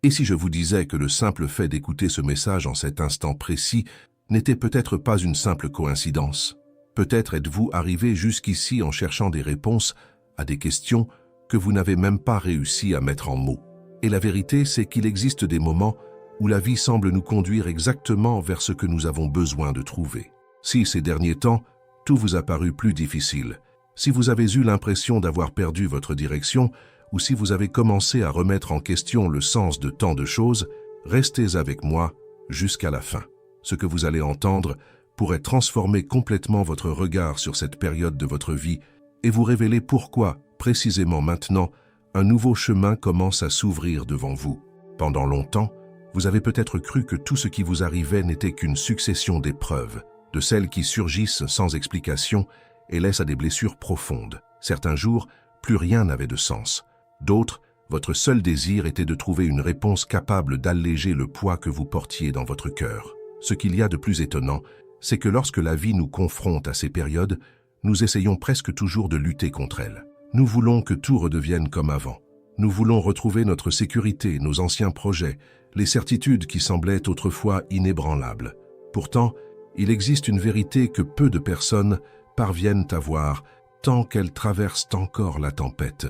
Et si je vous disais que le simple fait d'écouter ce message en cet instant précis n'était peut-être pas une simple coïncidence? Peut-être êtes-vous arrivé jusqu'ici en cherchant des réponses à des questions que vous n'avez même pas réussi à mettre en mots. Et la vérité, c'est qu'il existe des moments où la vie semble nous conduire exactement vers ce que nous avons besoin de trouver. Si ces derniers temps, tout vous a paru plus difficile, si vous avez eu l'impression d'avoir perdu votre direction, ou si vous avez commencé à remettre en question le sens de tant de choses, restez avec moi jusqu'à la fin. Ce que vous allez entendre pourrait transformer complètement votre regard sur cette période de votre vie et vous révéler pourquoi, précisément maintenant, un nouveau chemin commence à s'ouvrir devant vous. Pendant longtemps, vous avez peut-être cru que tout ce qui vous arrivait n'était qu'une succession d'épreuves, de celles qui surgissent sans explication et laissent à des blessures profondes. Certains jours, plus rien n'avait de sens. D'autres, votre seul désir était de trouver une réponse capable d'alléger le poids que vous portiez dans votre cœur. Ce qu'il y a de plus étonnant, c'est que lorsque la vie nous confronte à ces périodes, nous essayons presque toujours de lutter contre elles. Nous voulons que tout redevienne comme avant. Nous voulons retrouver notre sécurité, nos anciens projets, les certitudes qui semblaient autrefois inébranlables. Pourtant, il existe une vérité que peu de personnes parviennent à voir tant qu'elles traversent encore la tempête.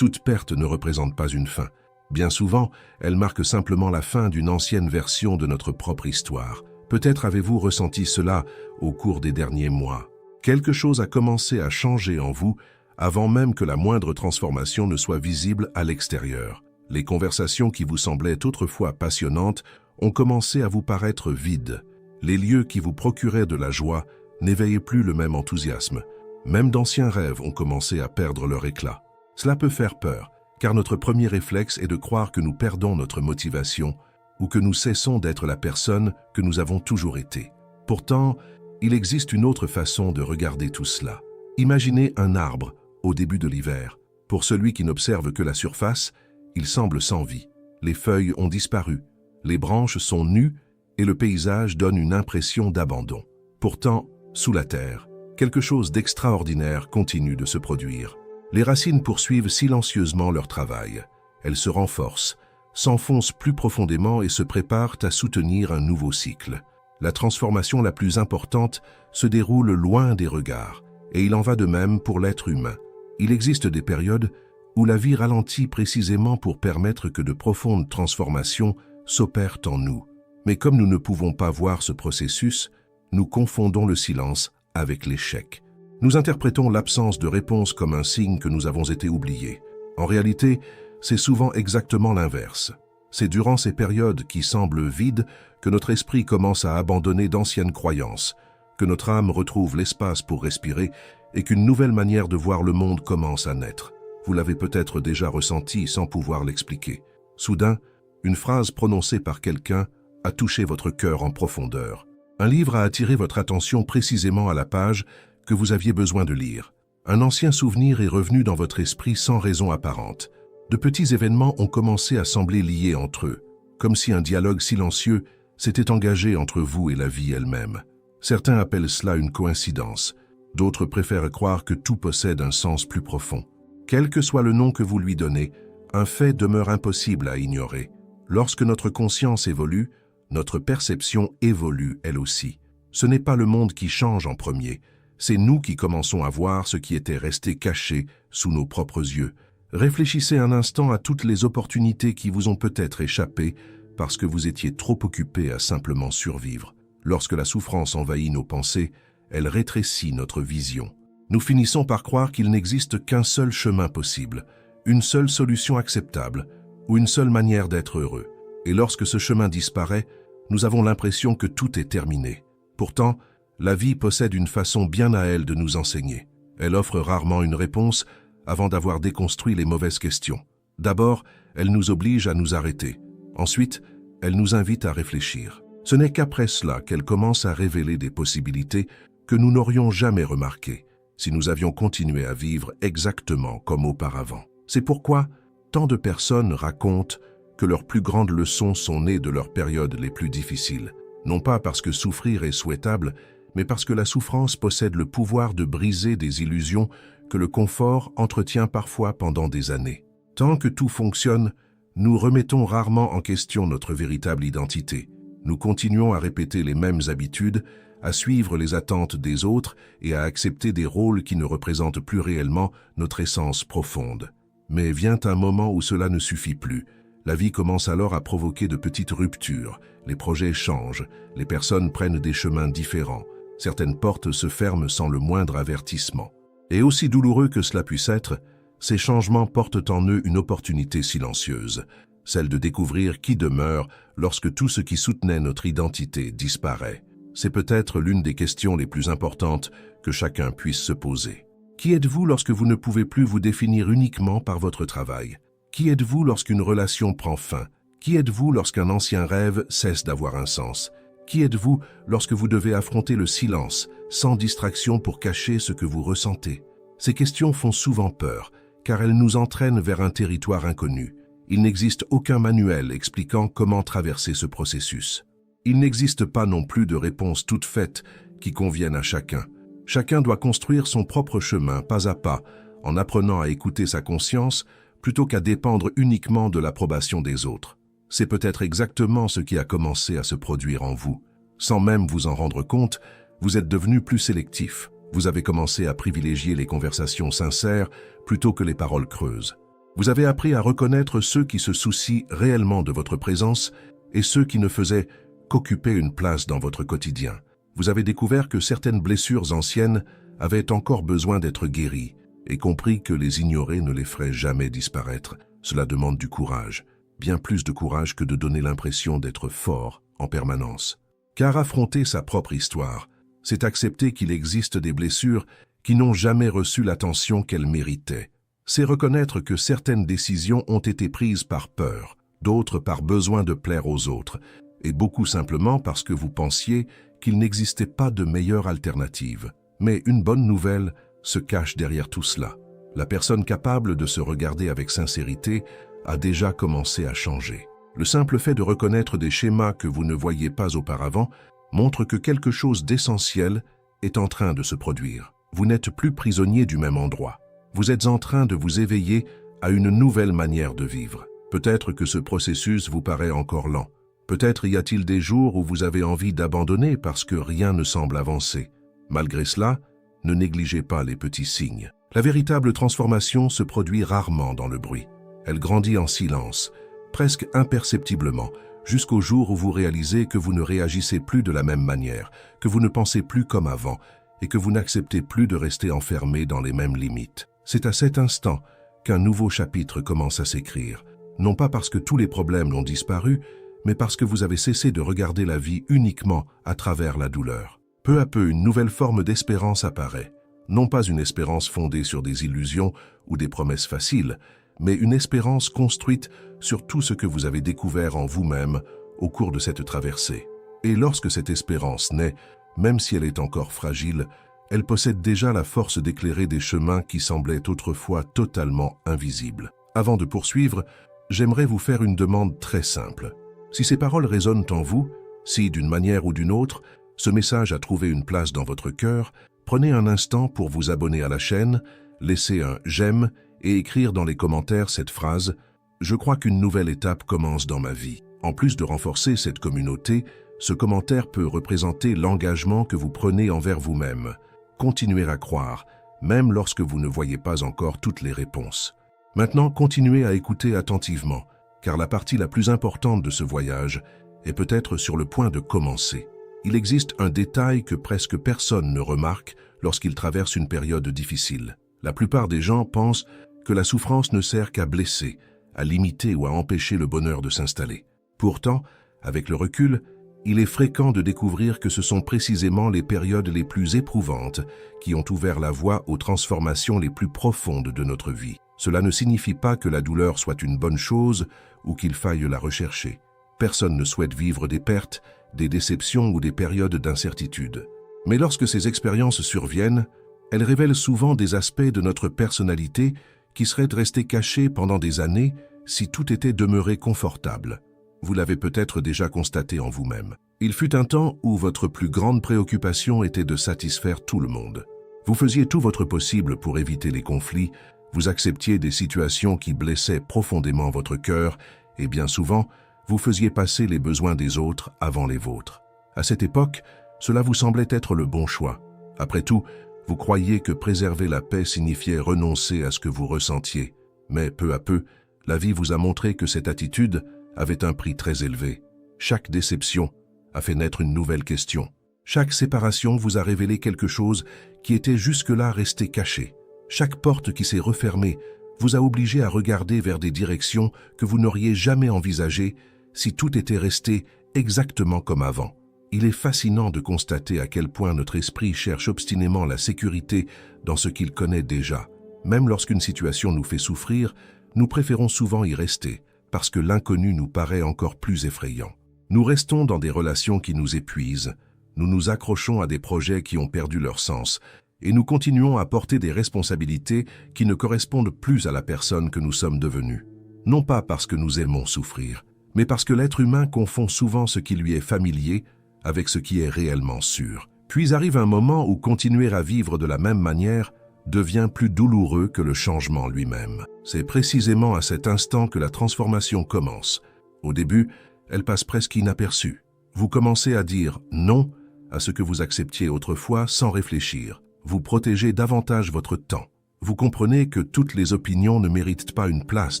Toute perte ne représente pas une fin. Bien souvent, elle marque simplement la fin d'une ancienne version de notre propre histoire. Peut-être avez-vous ressenti cela au cours des derniers mois. Quelque chose a commencé à changer en vous avant même que la moindre transformation ne soit visible à l'extérieur. Les conversations qui vous semblaient autrefois passionnantes ont commencé à vous paraître vides. Les lieux qui vous procuraient de la joie n'éveillaient plus le même enthousiasme. Même d'anciens rêves ont commencé à perdre leur éclat. Cela peut faire peur, car notre premier réflexe est de croire que nous perdons notre motivation ou que nous cessons d'être la personne que nous avons toujours été. Pourtant, il existe une autre façon de regarder tout cela. Imaginez un arbre au début de l'hiver. Pour celui qui n'observe que la surface, il semble sans vie. Les feuilles ont disparu, les branches sont nues et le paysage donne une impression d'abandon. Pourtant, sous la terre, quelque chose d'extraordinaire continue de se produire. Les racines poursuivent silencieusement leur travail. Elles se renforcent, s'enfoncent plus profondément et se préparent à soutenir un nouveau cycle. La transformation la plus importante se déroule loin des regards, et il en va de même pour l'être humain. Il existe des périodes où la vie ralentit précisément pour permettre que de profondes transformations s'opèrent en nous. Mais comme nous ne pouvons pas voir ce processus, nous confondons le silence avec l'échec. Nous interprétons l'absence de réponse comme un signe que nous avons été oubliés. En réalité, c'est souvent exactement l'inverse. C'est durant ces périodes qui semblent vides que notre esprit commence à abandonner d'anciennes croyances, que notre âme retrouve l'espace pour respirer et qu'une nouvelle manière de voir le monde commence à naître. Vous l'avez peut-être déjà ressenti sans pouvoir l'expliquer. Soudain, une phrase prononcée par quelqu'un a touché votre cœur en profondeur. Un livre a attiré votre attention précisément à la page que vous aviez besoin de lire. Un ancien souvenir est revenu dans votre esprit sans raison apparente. De petits événements ont commencé à sembler liés entre eux, comme si un dialogue silencieux s'était engagé entre vous et la vie elle-même. Certains appellent cela une coïncidence, d'autres préfèrent croire que tout possède un sens plus profond. Quel que soit le nom que vous lui donnez, un fait demeure impossible à ignorer. Lorsque notre conscience évolue, notre perception évolue elle aussi. Ce n'est pas le monde qui change en premier, c'est nous qui commençons à voir ce qui était resté caché sous nos propres yeux. Réfléchissez un instant à toutes les opportunités qui vous ont peut-être échappé parce que vous étiez trop occupé à simplement survivre. Lorsque la souffrance envahit nos pensées, elle rétrécit notre vision. Nous finissons par croire qu'il n'existe qu'un seul chemin possible, une seule solution acceptable ou une seule manière d'être heureux. Et lorsque ce chemin disparaît, nous avons l'impression que tout est terminé. Pourtant, la vie possède une façon bien à elle de nous enseigner. Elle offre rarement une réponse avant d'avoir déconstruit les mauvaises questions. D'abord, elle nous oblige à nous arrêter. Ensuite, elle nous invite à réfléchir. Ce n'est qu'après cela qu'elle commence à révéler des possibilités que nous n'aurions jamais remarquées si nous avions continué à vivre exactement comme auparavant. C'est pourquoi tant de personnes racontent que leurs plus grandes leçons sont nées de leurs périodes les plus difficiles. Non pas parce que souffrir est souhaitable, mais parce que la souffrance possède le pouvoir de briser des illusions que le confort entretient parfois pendant des années. Tant que tout fonctionne, Nous remettons rarement en question notre véritable identité. Nous continuons à répéter les mêmes habitudes, à suivre les attentes des autres et à accepter des rôles qui ne représentent plus réellement notre essence profonde. Mais vient un moment où cela ne suffit plus. La vie commence alors à provoquer de petites ruptures. Les projets changent, les personnes prennent des chemins différents. Certaines portes se ferment sans le moindre avertissement. Et aussi douloureux que cela puisse être, ces changements portent en eux une opportunité silencieuse, celle de découvrir qui demeure lorsque tout ce qui soutenait notre identité disparaît. C'est peut-être l'une des questions les plus importantes que chacun puisse se poser. Qui êtes-vous lorsque vous ne pouvez plus vous définir uniquement par votre travail? Qui êtes-vous lorsqu'une relation prend fin? Qui êtes-vous lorsqu'un ancien rêve cesse d'avoir un sens? Qui êtes-vous lorsque vous devez affronter le silence, sans distraction pour cacher ce que vous ressentez? Ces questions font souvent peur, car elles nous entraînent vers un territoire inconnu. Il n'existe aucun manuel expliquant comment traverser ce processus. Il n'existe pas non plus de réponse toute faite qui convienne à chacun. Chacun doit construire son propre chemin, pas à pas, en apprenant à écouter sa conscience plutôt qu'à dépendre uniquement de l'approbation des autres. C'est peut-être exactement ce qui a commencé à se produire en vous. Sans même vous en rendre compte, vous êtes devenu plus sélectif. Vous avez commencé à privilégier les conversations sincères plutôt que les paroles creuses. Vous avez appris à reconnaître ceux qui se soucient réellement de votre présence et ceux qui ne faisaient qu'occuper une place dans votre quotidien. Vous avez découvert que certaines blessures anciennes avaient encore besoin d'être guéries et compris que les ignorer ne les ferait jamais disparaître. Cela demande du courage, bien plus de courage que de donner l'impression d'être fort en permanence. Car affronter sa propre histoire, c'est accepter qu'il existe des blessures qui n'ont jamais reçu l'attention qu'elles méritaient. C'est reconnaître que certaines décisions ont été prises par peur, d'autres par besoin de plaire aux autres, et beaucoup simplement parce que vous pensiez qu'il n'existait pas de meilleure alternative. Mais une bonne nouvelle se cache derrière tout cela. La personne capable de se regarder avec sincérité a déjà commencé à changer. Le simple fait de reconnaître des schémas que vous ne voyiez pas auparavant montre que quelque chose d'essentiel est en train de se produire. Vous n'êtes plus prisonnier du même endroit. Vous êtes en train de vous éveiller à une nouvelle manière de vivre. Peut-être que ce processus vous paraît encore lent. Peut-être y a-t-il des jours où vous avez envie d'abandonner parce que rien ne semble avancer. Malgré cela, ne négligez pas les petits signes. La véritable transformation se produit rarement dans le bruit. Elle grandit en silence, presque imperceptiblement, jusqu'au jour où vous réalisez que vous ne réagissez plus de la même manière, que vous ne pensez plus comme avant et que vous n'acceptez plus de rester enfermé dans les mêmes limites. C'est à cet instant qu'un nouveau chapitre commence à s'écrire, non pas parce que tous les problèmes ont disparu, mais parce que vous avez cessé de regarder la vie uniquement à travers la douleur. Peu à peu, une nouvelle forme d'espérance apparaît. Non pas une espérance fondée sur des illusions ou des promesses faciles, mais une espérance construite sur tout ce que vous avez découvert en vous-même au cours de cette traversée. Et lorsque cette espérance naît, même si elle est encore fragile, elle possède déjà la force d'éclairer des chemins qui semblaient autrefois totalement invisibles. Avant de poursuivre, j'aimerais vous faire une demande très simple. Si ces paroles résonnent en vous, si d'une manière ou d'une autre, ce message a trouvé une place dans votre cœur, prenez un instant pour vous abonner à la chaîne, laisser un « j'aime » et écrire dans les commentaires cette phrase « Je crois qu'une nouvelle étape commence dans ma vie ». En plus de renforcer cette communauté, ce commentaire peut représenter l'engagement que vous prenez envers vous-même. Continuez à croire, même lorsque vous ne voyez pas encore toutes les réponses. Maintenant, continuez à écouter attentivement, car la partie la plus importante de ce voyage est peut-être sur le point de commencer. Il existe un détail que presque personne ne remarque lorsqu'il traverse une période difficile. La plupart des gens pensent que la souffrance ne sert qu'à blesser, à limiter ou à empêcher le bonheur de s'installer. Pourtant, avec le recul, il est fréquent de découvrir que ce sont précisément les périodes les plus éprouvantes qui ont ouvert la voie aux transformations les plus profondes de notre vie. Cela ne signifie pas que la douleur soit une bonne chose ou qu'il faille la rechercher. Personne ne souhaite vivre des pertes, des déceptions ou des périodes d'incertitude. Mais lorsque ces expériences surviennent, elles révèlent souvent des aspects de notre personnalité qui seraient restés cachés pendant des années si tout était demeuré confortable. Vous l'avez peut-être déjà constaté en vous-même. Il fut un temps où votre plus grande préoccupation était de satisfaire tout le monde. Vous faisiez tout votre possible pour éviter les conflits, vous acceptiez des situations qui blessaient profondément votre cœur Et bien souvent, vous faisiez passer les besoins des autres avant les vôtres. À cette époque, cela vous semblait être le bon choix. Après tout, vous croyiez que préserver la paix signifiait renoncer à ce que vous ressentiez. Mais peu à peu, la vie vous a montré que cette attitude avait un prix très élevé. Chaque déception a fait naître une nouvelle question. Chaque séparation vous a révélé quelque chose qui était jusque-là resté caché. Chaque porte qui s'est refermée vous a obligé à regarder vers des directions que vous n'auriez jamais envisagées si tout était resté exactement comme avant. Il est fascinant de constater à quel point notre esprit cherche obstinément la sécurité dans ce qu'il connaît déjà. Même lorsqu'une situation nous fait souffrir, nous préférons souvent y rester, parce que l'inconnu nous paraît encore plus effrayant. Nous restons dans des relations qui nous épuisent, nous nous accrochons à des projets qui ont perdu leur sens, et nous continuons à porter des responsabilités qui ne correspondent plus à la personne que nous sommes devenus. Non pas parce que nous aimons souffrir, mais parce que l'être humain confond souvent ce qui lui est familier avec ce qui est réellement sûr. Puis arrive un moment où continuer à vivre de la même manière devient plus douloureux que le changement lui-même. C'est précisément à cet instant que la transformation commence. Au début, elle passe presque inaperçue. Vous commencez à dire non à ce que vous acceptiez autrefois sans réfléchir. Vous protégez davantage votre temps. Vous comprenez que toutes les opinions ne méritent pas une place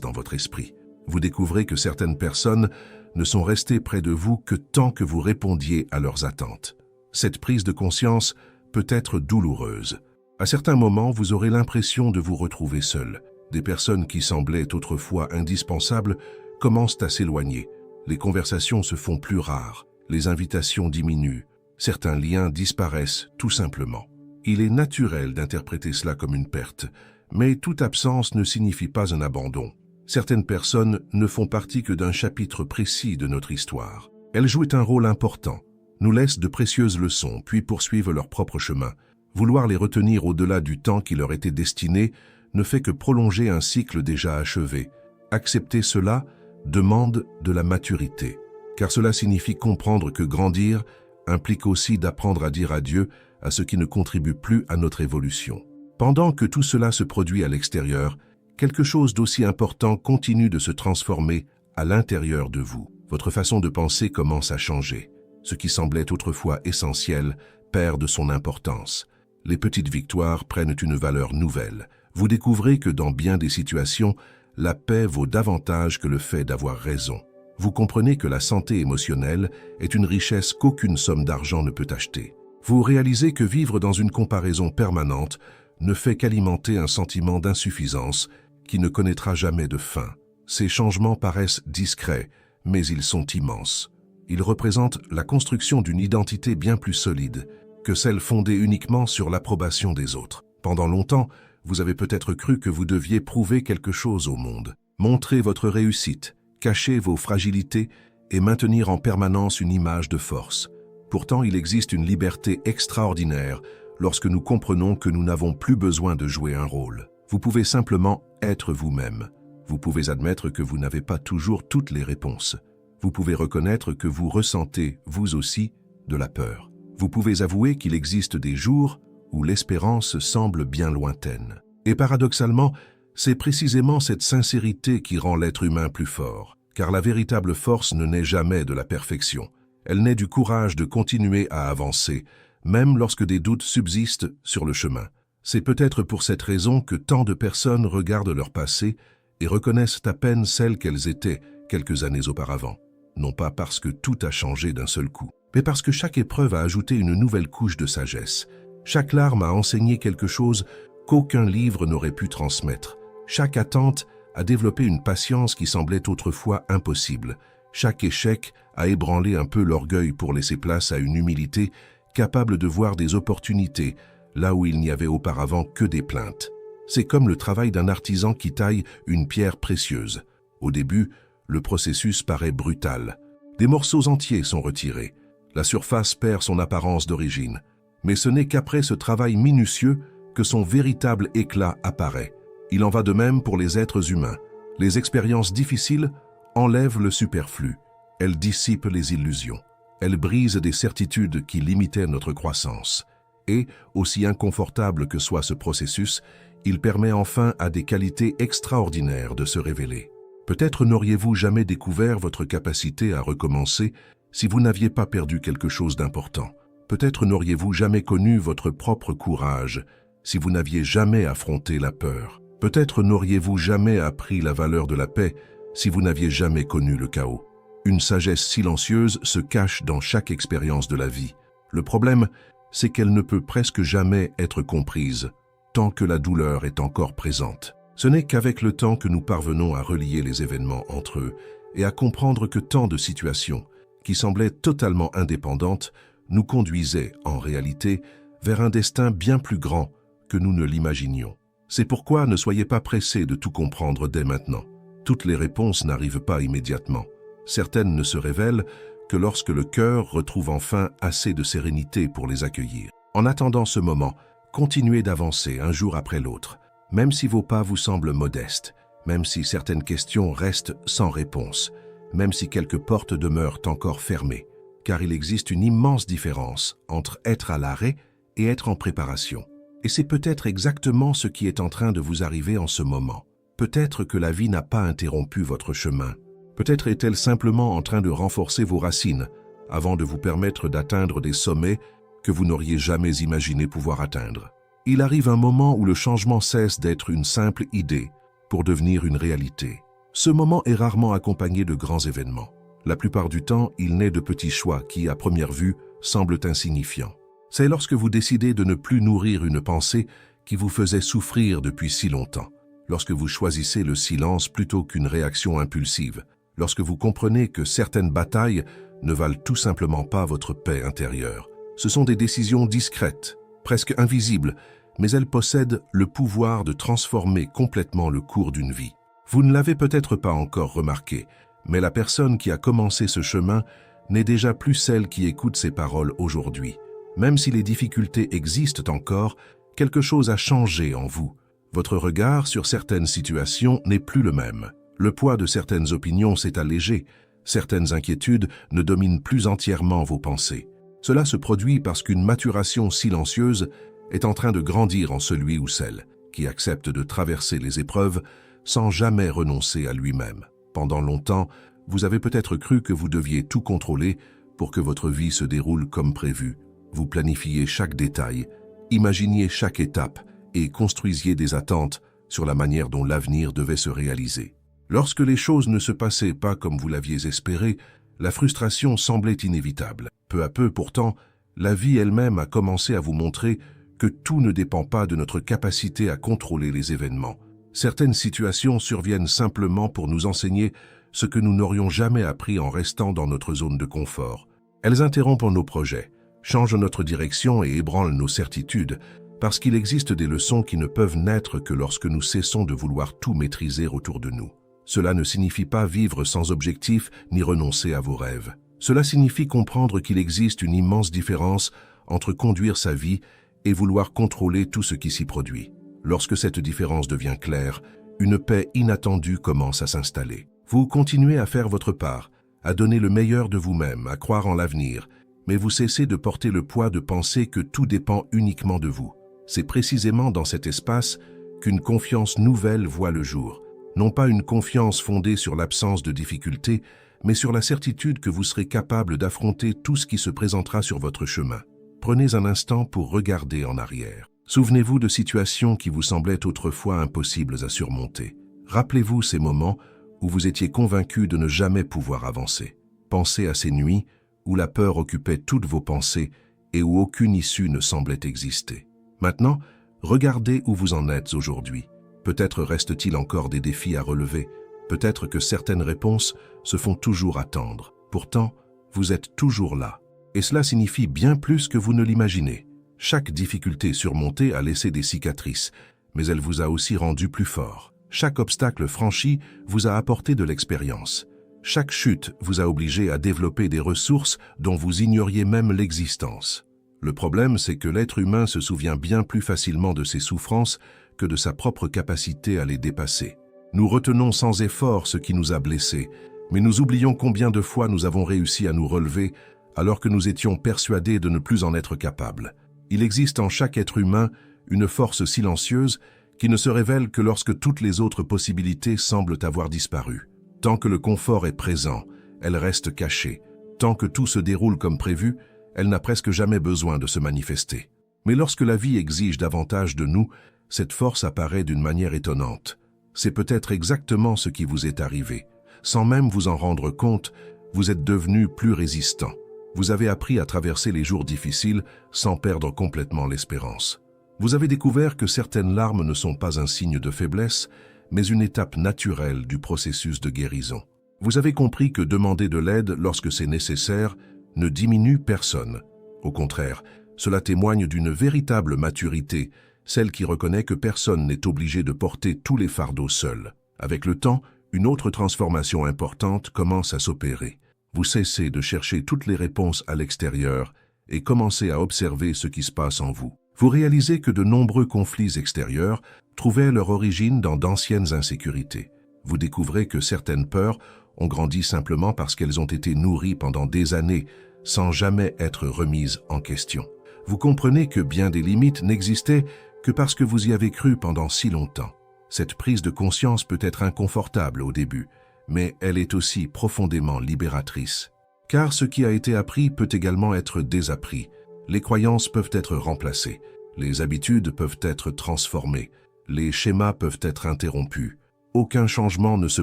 dans votre esprit. Vous découvrez que certaines personnes ne sont restées près de vous que tant que vous répondiez à leurs attentes. Cette prise de conscience peut être douloureuse. À certains moments, vous aurez l'impression de vous retrouver seul. Des personnes qui semblaient autrefois indispensables commencent à s'éloigner. Les conversations se font plus rares. Les invitations diminuent. Certains liens disparaissent tout simplement. Il est naturel d'interpréter cela comme une perte, mais toute absence ne signifie pas un abandon. Certaines personnes ne font partie que d'un chapitre précis de notre histoire. Elles jouent un rôle important, nous laissent de précieuses leçons, puis poursuivent leur propre chemin. Vouloir les retenir au-delà du temps qui leur était destiné ne fait que prolonger un cycle déjà achevé. Accepter cela demande de la maturité, car cela signifie comprendre que grandir implique aussi d'apprendre à dire adieu à ce qui ne contribue plus à notre évolution. Pendant que tout cela se produit à l'extérieur, quelque chose d'aussi important continue de se transformer à l'intérieur de vous. Votre façon de penser commence à changer. Ce qui semblait autrefois essentiel perd de son importance. Les petites victoires prennent une valeur nouvelle. Vous découvrez que dans bien des situations, la paix vaut davantage que le fait d'avoir raison. Vous comprenez que la santé émotionnelle est une richesse qu'aucune somme d'argent ne peut acheter. Vous réalisez que vivre dans une comparaison permanente ne fait qu'alimenter un sentiment d'insuffisance qui ne connaîtra jamais de fin. Ces changements paraissent discrets, mais ils sont immenses. Ils représentent la construction d'une identité bien plus solide que celle fondée uniquement sur l'approbation des autres. Pendant longtemps, vous avez peut-être cru que vous deviez prouver quelque chose au monde, montrer votre réussite, cacher vos fragilités et maintenir en permanence une image de force. Pourtant, il existe une liberté extraordinaire lorsque nous comprenons que nous n'avons plus besoin de jouer un rôle. Vous pouvez simplement être vous-même. Vous pouvez admettre que vous n'avez pas toujours toutes les réponses. Vous pouvez reconnaître que vous ressentez, vous aussi, de la peur. Vous pouvez avouer qu'il existe des jours où l'espérance semble bien lointaine. Et paradoxalement, c'est précisément cette sincérité qui rend l'être humain plus fort, car la véritable force ne naît jamais de la perfection. Elle naît du courage de continuer à avancer, même lorsque des doutes subsistent sur le chemin. C'est peut-être pour cette raison que tant de personnes regardent leur passé et reconnaissent à peine celles qu'elles étaient quelques années auparavant. Non pas parce que tout a changé d'un seul coup, mais parce que chaque épreuve a ajouté une nouvelle couche de sagesse. Chaque larme a enseigné quelque chose qu'aucun livre n'aurait pu transmettre. Chaque attente a développé une patience qui semblait autrefois impossible. Chaque échec a ébranlé un peu l'orgueil pour laisser place à une humilité capable de voir des opportunités là où il n'y avait auparavant que des plaintes. C'est comme le travail d'un artisan qui taille une pierre précieuse. Au début, le processus paraît brutal. Des morceaux entiers sont retirés. La surface perd son apparence d'origine. Mais ce n'est qu'après ce travail minutieux que son véritable éclat apparaît. Il en va de même pour les êtres humains. Les expériences difficiles enlèvent le superflu. Elles dissipent les illusions. Elles brisent des certitudes qui limitaient notre croissance. Et, aussi inconfortable que soit ce processus, il permet enfin à des qualités extraordinaires de se révéler. Peut-être n'auriez-vous jamais découvert votre capacité à recommencer si vous n'aviez pas perdu quelque chose d'important. Peut-être n'auriez-vous jamais connu votre propre courage si vous n'aviez jamais affronté la peur. Peut-être n'auriez-vous jamais appris la valeur de la paix si vous n'aviez jamais connu le chaos. Une sagesse silencieuse se cache dans chaque expérience de la vie. Le problème, c'est qu'elle ne peut presque jamais être comprise tant que la douleur est encore présente. Ce n'est qu'avec le temps que nous parvenons à relier les événements entre eux et à comprendre que tant de situations, qui semblaient totalement indépendantes, nous conduisaient, en réalité, vers un destin bien plus grand que nous ne l'imaginions. C'est pourquoi ne soyez pas pressés de tout comprendre dès maintenant. Toutes les réponses n'arrivent pas immédiatement. Certaines ne se révèlent que lorsque le cœur retrouve enfin assez de sérénité pour les accueillir. En attendant ce moment, continuez d'avancer un jour après l'autre, même si vos pas vous semblent modestes, même si certaines questions restent sans réponse, même si quelques portes demeurent encore fermées, car il existe une immense différence entre être à l'arrêt et être en préparation. Et c'est peut-être exactement ce qui est en train de vous arriver en ce moment. Peut-être que la vie n'a pas interrompu votre chemin. Peut-être est-elle simplement en train de renforcer vos racines avant de vous permettre d'atteindre des sommets que vous n'auriez jamais imaginé pouvoir atteindre. Il arrive un moment où le changement cesse d'être une simple idée pour devenir une réalité. Ce moment est rarement accompagné de grands événements. La plupart du temps, il naît de petits choix qui, à première vue, semblent insignifiants. C'est lorsque vous décidez de ne plus nourrir une pensée qui vous faisait souffrir depuis si longtemps, lorsque vous choisissez le silence plutôt qu'une réaction impulsive, lorsque vous comprenez que certaines batailles ne valent tout simplement pas votre paix intérieure. Ce sont des décisions discrètes, presque invisibles, mais elles possèdent le pouvoir de transformer complètement le cours d'une vie. Vous ne l'avez peut-être pas encore remarqué, mais la personne qui a commencé ce chemin n'est déjà plus celle qui écoute ces paroles aujourd'hui. Même si les difficultés existent encore, quelque chose a changé en vous. Votre regard sur certaines situations n'est plus le même. Le poids de certaines opinions s'est allégé. Certaines inquiétudes ne dominent plus entièrement vos pensées. Cela se produit parce qu'une maturation silencieuse est en train de grandir en celui ou celle qui accepte de traverser les épreuves sans jamais renoncer à lui-même. Pendant longtemps, vous avez peut-être cru que vous deviez tout contrôler pour que votre vie se déroule comme prévu. Vous planifiez chaque détail, imaginiez chaque étape et construisiez des attentes sur la manière dont l'avenir devait se réaliser. Lorsque les choses ne se passaient pas comme vous l'aviez espéré, la frustration semblait inévitable. Peu à peu, pourtant, la vie elle-même a commencé à vous montrer que tout ne dépend pas de notre capacité à contrôler les événements. Certaines situations surviennent simplement pour nous enseigner ce que nous n'aurions jamais appris en restant dans notre zone de confort. Elles interrompent nos projets, changent notre direction et ébranlent nos certitudes, parce qu'il existe des leçons qui ne peuvent naître que lorsque nous cessons de vouloir tout maîtriser autour de nous. Cela ne signifie pas vivre sans objectif ni renoncer à vos rêves. Cela signifie comprendre qu'il existe une immense différence entre conduire sa vie et vouloir contrôler tout ce qui s'y produit. Lorsque cette différence devient claire, une paix inattendue commence à s'installer. Vous continuez à faire votre part, à donner le meilleur de vous-même, à croire en l'avenir, mais vous cessez de porter le poids de penser que tout dépend uniquement de vous. C'est précisément dans cet espace qu'une confiance nouvelle voit le jour. Non pas une confiance fondée sur l'absence de difficultés, mais sur la certitude que vous serez capable d'affronter tout ce qui se présentera sur votre chemin. Prenez un instant pour regarder en arrière. Souvenez-vous de situations qui vous semblaient autrefois impossibles à surmonter. Rappelez-vous ces moments où vous étiez convaincu de ne jamais pouvoir avancer. Pensez à ces nuits où la peur occupait toutes vos pensées et où aucune issue ne semblait exister. Maintenant, regardez où vous en êtes aujourd'hui. Peut-être reste-t-il encore des défis à relever. Peut-être que certaines réponses se font toujours attendre. Pourtant, vous êtes toujours là. Et cela signifie bien plus que vous ne l'imaginez. Chaque difficulté surmontée a laissé des cicatrices, mais elle vous a aussi rendu plus fort. Chaque obstacle franchi vous a apporté de l'expérience. Chaque chute vous a obligé à développer des ressources dont vous ignoriez même l'existence. Le problème, c'est que l'être humain se souvient bien plus facilement de ses souffrances que de sa propre capacité à les dépasser. Nous retenons sans effort ce qui nous a blessés, mais nous oublions combien de fois nous avons réussi à nous relever alors que nous étions persuadés de ne plus en être capables. Il existe en chaque être humain une force silencieuse qui ne se révèle que lorsque toutes les autres possibilités semblent avoir disparu. Tant que le confort est présent, elle reste cachée. Tant que tout se déroule comme prévu, elle n'a presque jamais besoin de se manifester. Mais lorsque la vie exige davantage de nous, cette force apparaît d'une manière étonnante. C'est peut-être exactement ce qui vous est arrivé. Sans même vous en rendre compte, vous êtes devenu plus résistant. Vous avez appris à traverser les jours difficiles sans perdre complètement l'espérance. Vous avez découvert que certaines larmes ne sont pas un signe de faiblesse, mais une étape naturelle du processus de guérison. Vous avez compris que demander de l'aide lorsque c'est nécessaire ne diminue personne. Au contraire, cela témoigne d'une véritable maturité, celle qui reconnaît que personne n'est obligé de porter tous les fardeaux seul. Avec le temps, une autre transformation importante commence à s'opérer. Vous cessez de chercher toutes les réponses à l'extérieur et commencez à observer ce qui se passe en vous. Vous réalisez que de nombreux conflits extérieurs trouvaient leur origine dans d'anciennes insécurités. Vous découvrez que certaines peurs ont grandi simplement parce qu'elles ont été nourries pendant des années sans jamais être remises en question. Vous comprenez que bien des limites n'existaient que parce que vous y avez cru pendant si longtemps. Cette prise de conscience peut être inconfortable au début, mais elle est aussi profondément libératrice. Car ce qui a été appris peut également être désappris. Les croyances peuvent être remplacées, les habitudes peuvent être transformées, les schémas peuvent être interrompus. Aucun changement ne se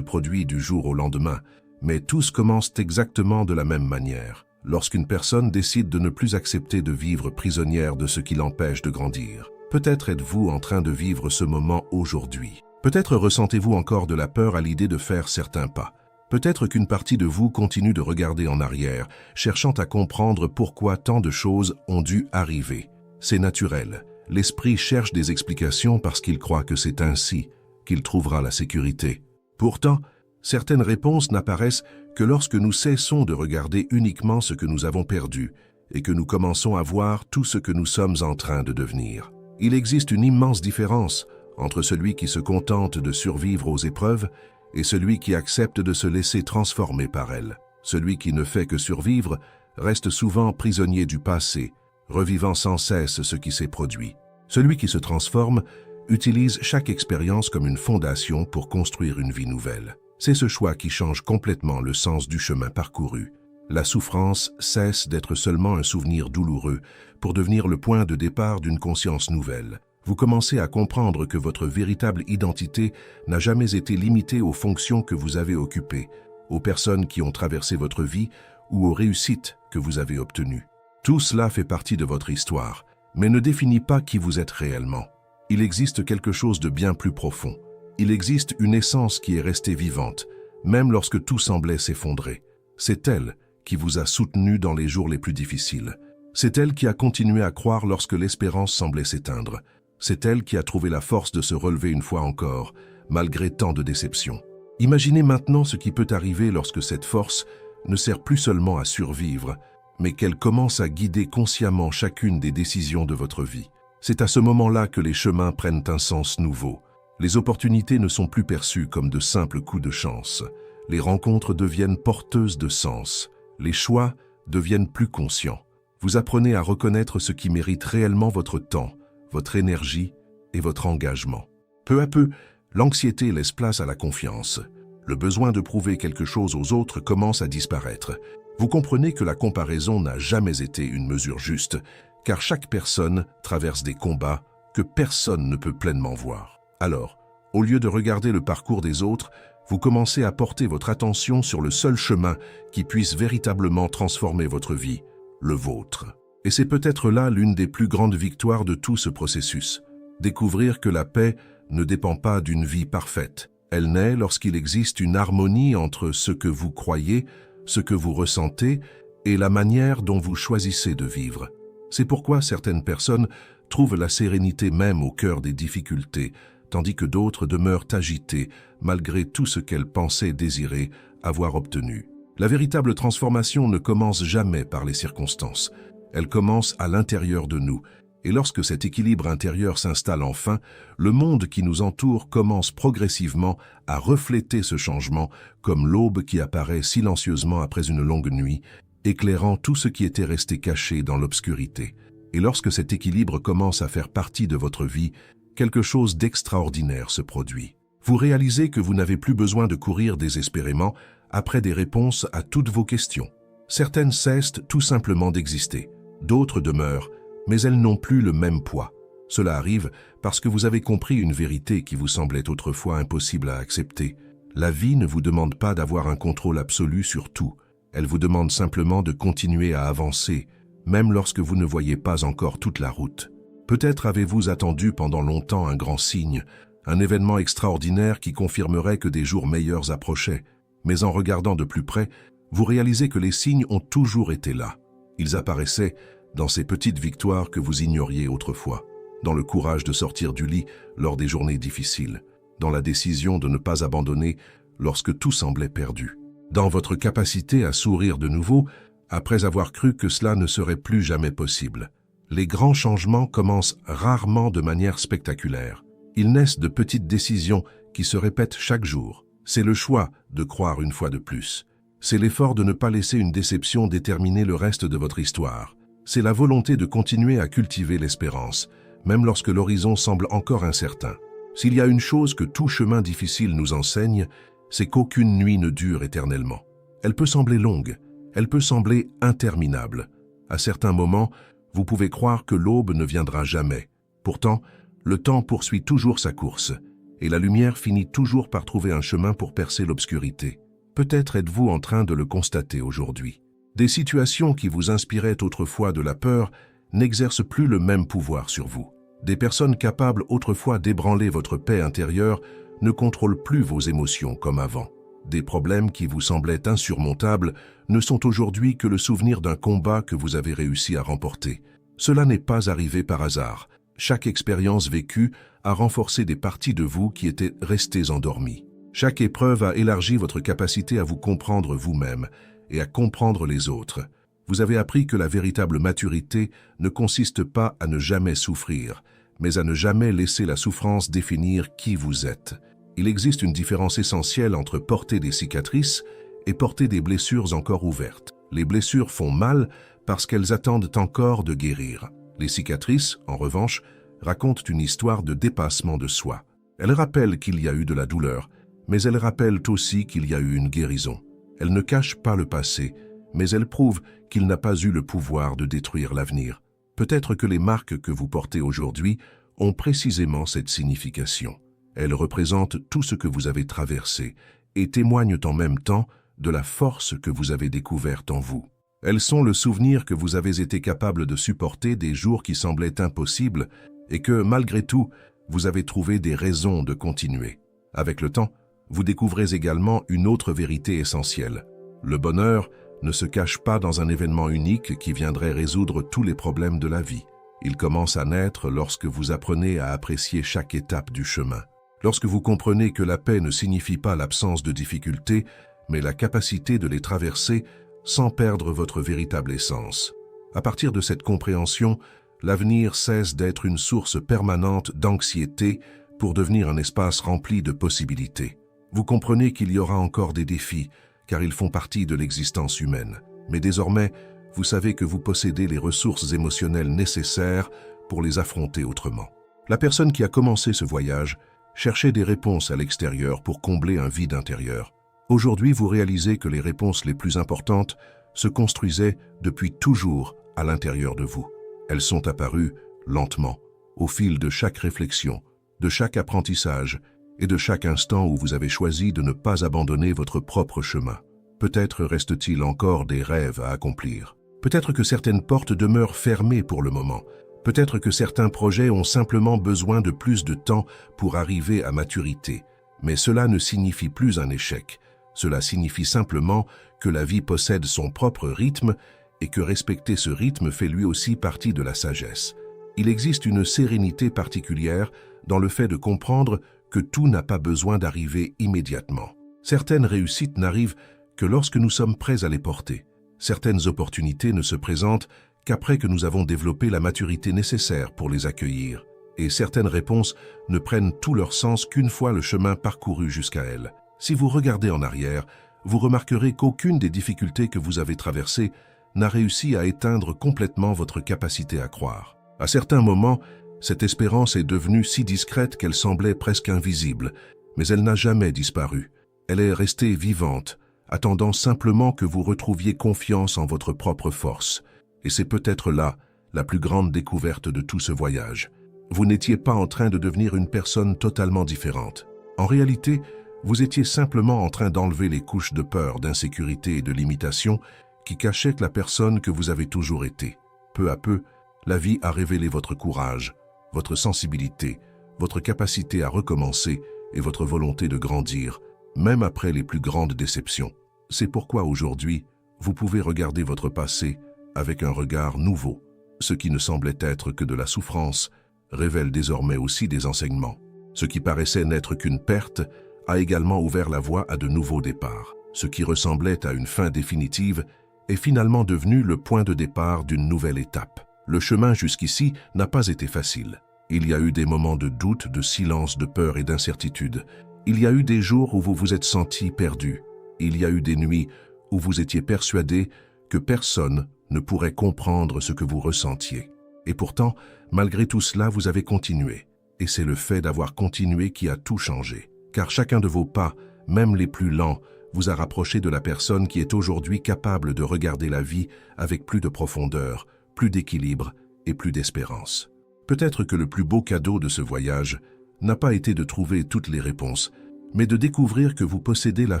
produit du jour au lendemain, mais tous commencent exactement de la même manière. Lorsqu'une personne décide de ne plus accepter de vivre prisonnière de ce qui l'empêche de grandir. Peut-être êtes-vous en train de vivre ce moment aujourd'hui. Peut-être ressentez-vous encore de la peur à l'idée de faire certains pas. Peut-être qu'une partie de vous continue de regarder en arrière, cherchant à comprendre pourquoi tant de choses ont dû arriver. C'est naturel. L'esprit cherche des explications parce qu'il croit que c'est ainsi qu'il trouvera la sécurité. Pourtant, certaines réponses n'apparaissent que lorsque nous cessons de regarder uniquement ce que nous avons perdu et que nous commençons à voir tout ce que nous sommes en train de devenir. Il existe une immense différence entre celui qui se contente de survivre aux épreuves et celui qui accepte de se laisser transformer par elles. Celui qui ne fait que survivre reste souvent prisonnier du passé, revivant sans cesse ce qui s'est produit. Celui qui se transforme utilise chaque expérience comme une fondation pour construire une vie nouvelle. C'est ce choix qui change complètement le sens du chemin parcouru. La souffrance cesse d'être seulement un souvenir douloureux pour devenir le point de départ d'une conscience nouvelle. Vous commencez à comprendre que votre véritable identité n'a jamais été limitée aux fonctions que vous avez occupées, aux personnes qui ont traversé votre vie ou aux réussites que vous avez obtenues. Tout cela fait partie de votre histoire, mais ne définit pas qui vous êtes réellement. Il existe quelque chose de bien plus profond. Il existe une essence qui est restée vivante, même lorsque tout semblait s'effondrer. C'est elle qui vous a soutenu dans les jours les plus difficiles. C'est elle qui a continué à croire lorsque l'espérance semblait s'éteindre. C'est elle qui a trouvé la force de se relever une fois encore, malgré tant de déceptions. Imaginez maintenant ce qui peut arriver lorsque cette force ne sert plus seulement à survivre, mais qu'elle commence à guider consciemment chacune des décisions de votre vie. C'est à ce moment-là que les chemins prennent un sens nouveau. Les opportunités ne sont plus perçues comme de simples coups de chance. Les rencontres deviennent porteuses de sens. Les choix deviennent plus conscients. Vous apprenez à reconnaître ce qui mérite réellement votre temps, votre énergie et votre engagement. Peu à peu, l'anxiété laisse place à la confiance. Le besoin de prouver quelque chose aux autres commence à disparaître. Vous comprenez que la comparaison n'a jamais été une mesure juste, car chaque personne traverse des combats que personne ne peut pleinement voir. Alors, au lieu de regarder le parcours des autres, vous commencez à porter votre attention sur le seul chemin qui puisse véritablement transformer votre vie, le vôtre. Et c'est peut-être là l'une des plus grandes victoires de tout ce processus. Découvrir que la paix ne dépend pas d'une vie parfaite. Elle naît lorsqu'il existe une harmonie entre ce que vous croyez, ce que vous ressentez et la manière dont vous choisissez de vivre. C'est pourquoi certaines personnes trouvent la sérénité même au cœur des difficultés, tandis que d'autres demeurent agitées malgré tout ce qu'elles pensaient désirer avoir obtenu. La véritable transformation ne commence jamais par les circonstances. Elle commence à l'intérieur de nous. Et lorsque cet équilibre intérieur s'installe enfin, le monde qui nous entoure commence progressivement à refléter ce changement comme l'aube qui apparaît silencieusement après une longue nuit, éclairant tout ce qui était resté caché dans l'obscurité. Et lorsque cet équilibre commence à faire partie de votre vie, quelque chose d'extraordinaire se produit. Vous réalisez que vous n'avez plus besoin de courir désespérément après des réponses à toutes vos questions. Certaines cessent tout simplement d'exister, d'autres demeurent, mais elles n'ont plus le même poids. Cela arrive parce que vous avez compris une vérité qui vous semblait autrefois impossible à accepter. La vie ne vous demande pas d'avoir un contrôle absolu sur tout. Elle vous demande simplement de continuer à avancer, même lorsque vous ne voyez pas encore toute la route. Peut-être avez-vous attendu pendant longtemps un grand signe, un événement extraordinaire qui confirmerait que des jours meilleurs approchaient. Mais en regardant de plus près, vous réalisez que les signes ont toujours été là. Ils apparaissaient dans ces petites victoires que vous ignoriez autrefois, dans le courage de sortir du lit lors des journées difficiles, dans la décision de ne pas abandonner lorsque tout semblait perdu, dans votre capacité à sourire de nouveau après avoir cru que cela ne serait plus jamais possible. Les grands changements commencent rarement de manière spectaculaire. Ils naissent de petites décisions qui se répètent chaque jour. C'est le choix de croire une fois de plus. C'est l'effort de ne pas laisser une déception déterminer le reste de votre histoire. C'est la volonté de continuer à cultiver l'espérance, même lorsque l'horizon semble encore incertain. S'il y a une chose que tout chemin difficile nous enseigne, c'est qu'aucune nuit ne dure éternellement. Elle peut sembler longue, elle peut sembler interminable. À certains moments, vous pouvez croire que l'aube ne viendra jamais. Pourtant, le temps poursuit toujours sa course, et la lumière finit toujours par trouver un chemin pour percer l'obscurité. Peut-être êtes-vous en train de le constater aujourd'hui. Des situations qui vous inspiraient autrefois de la peur n'exercent plus le même pouvoir sur vous. Des personnes capables autrefois d'ébranler votre paix intérieure ne contrôlent plus vos émotions comme avant. Des problèmes qui vous semblaient insurmontables ne sont aujourd'hui que le souvenir d'un combat que vous avez réussi à remporter. Cela n'est pas arrivé par hasard. Chaque expérience vécue a renforcé des parties de vous qui étaient restées endormies. Chaque épreuve a élargi votre capacité à vous comprendre vous-même et à comprendre les autres. Vous avez appris que la véritable maturité ne consiste pas à ne jamais souffrir, mais à ne jamais laisser la souffrance définir qui vous êtes. Il existe une différence essentielle entre porter des cicatrices et porter des blessures encore ouvertes. Les blessures font mal parce qu'elles attendent encore de guérir. Les cicatrices, en revanche, racontent une histoire de dépassement de soi. Elles rappellent qu'il y a eu de la douleur, mais elles rappellent aussi qu'il y a eu une guérison. Elles ne cachent pas le passé, mais elles prouvent qu'il n'a pas eu le pouvoir de détruire l'avenir. Peut-être que les marques que vous portez aujourd'hui ont précisément cette signification. Elles représentent tout ce que vous avez traversé et témoignent en même temps de la force que vous avez découverte en vous. Elles sont le souvenir que vous avez été capable de supporter des jours qui semblaient impossibles et que, malgré tout, vous avez trouvé des raisons de continuer. Avec le temps, vous découvrez également une autre vérité essentielle. Le bonheur ne se cache pas dans un événement unique qui viendrait résoudre tous les problèmes de la vie. Il commence à naître lorsque vous apprenez à apprécier chaque étape du chemin. Lorsque vous comprenez que la paix ne signifie pas l'absence de difficultés, mais la capacité de les traverser sans perdre votre véritable essence. À partir de cette compréhension, l'avenir cesse d'être une source permanente d'anxiété pour devenir un espace rempli de possibilités. Vous comprenez qu'il y aura encore des défis, car ils font partie de l'existence humaine. Mais désormais, vous savez que vous possédez les ressources émotionnelles nécessaires pour les affronter autrement. La personne qui a commencé ce voyage cherchait des réponses à l'extérieur pour combler un vide intérieur. Aujourd'hui, vous réalisez que les réponses les plus importantes se construisaient depuis toujours à l'intérieur de vous. Elles sont apparues lentement, au fil de chaque réflexion, de chaque apprentissage et de chaque instant où vous avez choisi de ne pas abandonner votre propre chemin. Peut-être reste-t-il encore des rêves à accomplir. Peut-être que certaines portes demeurent fermées pour le moment. Peut-être que certains projets ont simplement besoin de plus de temps pour arriver à maturité. Mais cela ne signifie plus un échec. Cela signifie simplement que la vie possède son propre rythme et que respecter ce rythme fait lui aussi partie de la sagesse. Il existe une sérénité particulière dans le fait de comprendre que tout n'a pas besoin d'arriver immédiatement. Certaines réussites n'arrivent que lorsque nous sommes prêts à les porter. Certaines opportunités ne se présentent qu'après que nous avons développé la maturité nécessaire pour les accueillir. Et certaines réponses ne prennent tout leur sens qu'une fois le chemin parcouru jusqu'à elles. Si vous regardez en arrière, vous remarquerez qu'aucune des difficultés que vous avez traversées n'a réussi à éteindre complètement votre capacité à croire. À certains moments, cette espérance est devenue si discrète qu'elle semblait presque invisible, mais elle n'a jamais disparu. Elle est restée vivante, attendant simplement que vous retrouviez confiance en votre propre force. Et c'est peut-être là la plus grande découverte de tout ce voyage. Vous n'étiez pas en train de devenir une personne totalement différente. En réalité, vous étiez simplement en train d'enlever les couches de peur, d'insécurité et de limitation qui cachaient la personne que vous avez toujours été. Peu à peu, la vie a révélé votre courage, votre sensibilité, votre capacité à recommencer et votre volonté de grandir, même après les plus grandes déceptions. C'est pourquoi aujourd'hui, vous pouvez regarder votre passé avec un regard nouveau. Ce qui ne semblait être que de la souffrance révèle désormais aussi des enseignements. Ce qui paraissait n'être qu'une perte a également ouvert la voie à de nouveaux départs. Ce qui ressemblait à une fin définitive est finalement devenu le point de départ d'une nouvelle étape. Le chemin jusqu'ici n'a pas été facile. Il y a eu des moments de doute, de silence, de peur et d'incertitude. Il y a eu des jours où vous vous êtes senti perdu. Il y a eu des nuits où vous étiez persuadé que personne ne pourrait comprendre ce que vous ressentiez. Et pourtant, malgré tout cela, vous avez continué. Et c'est le fait d'avoir continué qui a tout changé. Car chacun de vos pas, même les plus lents, vous a rapproché de la personne qui est aujourd'hui capable de regarder la vie avec plus de profondeur, plus d'équilibre et plus d'espérance. Peut-être que le plus beau cadeau de ce voyage n'a pas été de trouver toutes les réponses, mais de découvrir que vous possédez la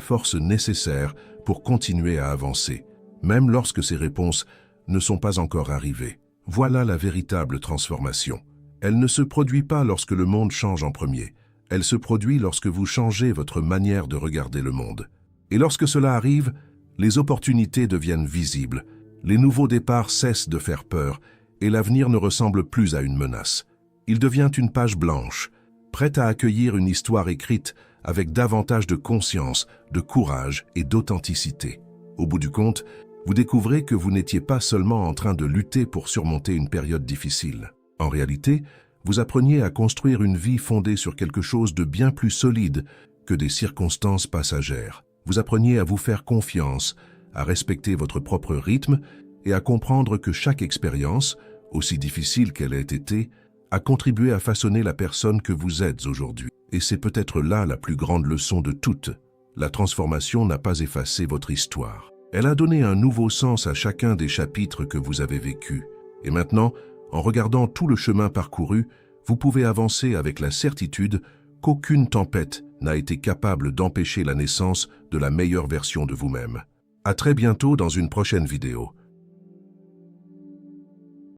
force nécessaire pour continuer à avancer, même lorsque ces réponses ne sont pas encore arrivées. Voilà la véritable transformation. Elle ne se produit pas lorsque le monde change en premier. Elle se produit lorsque vous changez votre manière de regarder le monde. Et lorsque cela arrive, les opportunités deviennent visibles, les nouveaux départs cessent de faire peur et l'avenir ne ressemble plus à une menace. Il devient une page blanche, prête à accueillir une histoire écrite avec davantage de conscience, de courage et d'authenticité. Au bout du compte, vous découvrez que vous n'étiez pas seulement en train de lutter pour surmonter une période difficile. En réalité, vous appreniez à construire une vie fondée sur quelque chose de bien plus solide que des circonstances passagères. Vous appreniez à vous faire confiance, à respecter votre propre rythme et à comprendre que chaque expérience, aussi difficile qu'elle ait été, a contribué à façonner la personne que vous êtes aujourd'hui. Et c'est peut-être là la plus grande leçon de toutes. La transformation n'a pas effacé votre histoire. Elle a donné un nouveau sens à chacun des chapitres que vous avez vécus. Et maintenant, en regardant tout le chemin parcouru, vous pouvez avancer avec la certitude qu'aucune tempête n'a été capable d'empêcher la naissance de la meilleure version de vous-même. À très bientôt dans une prochaine vidéo.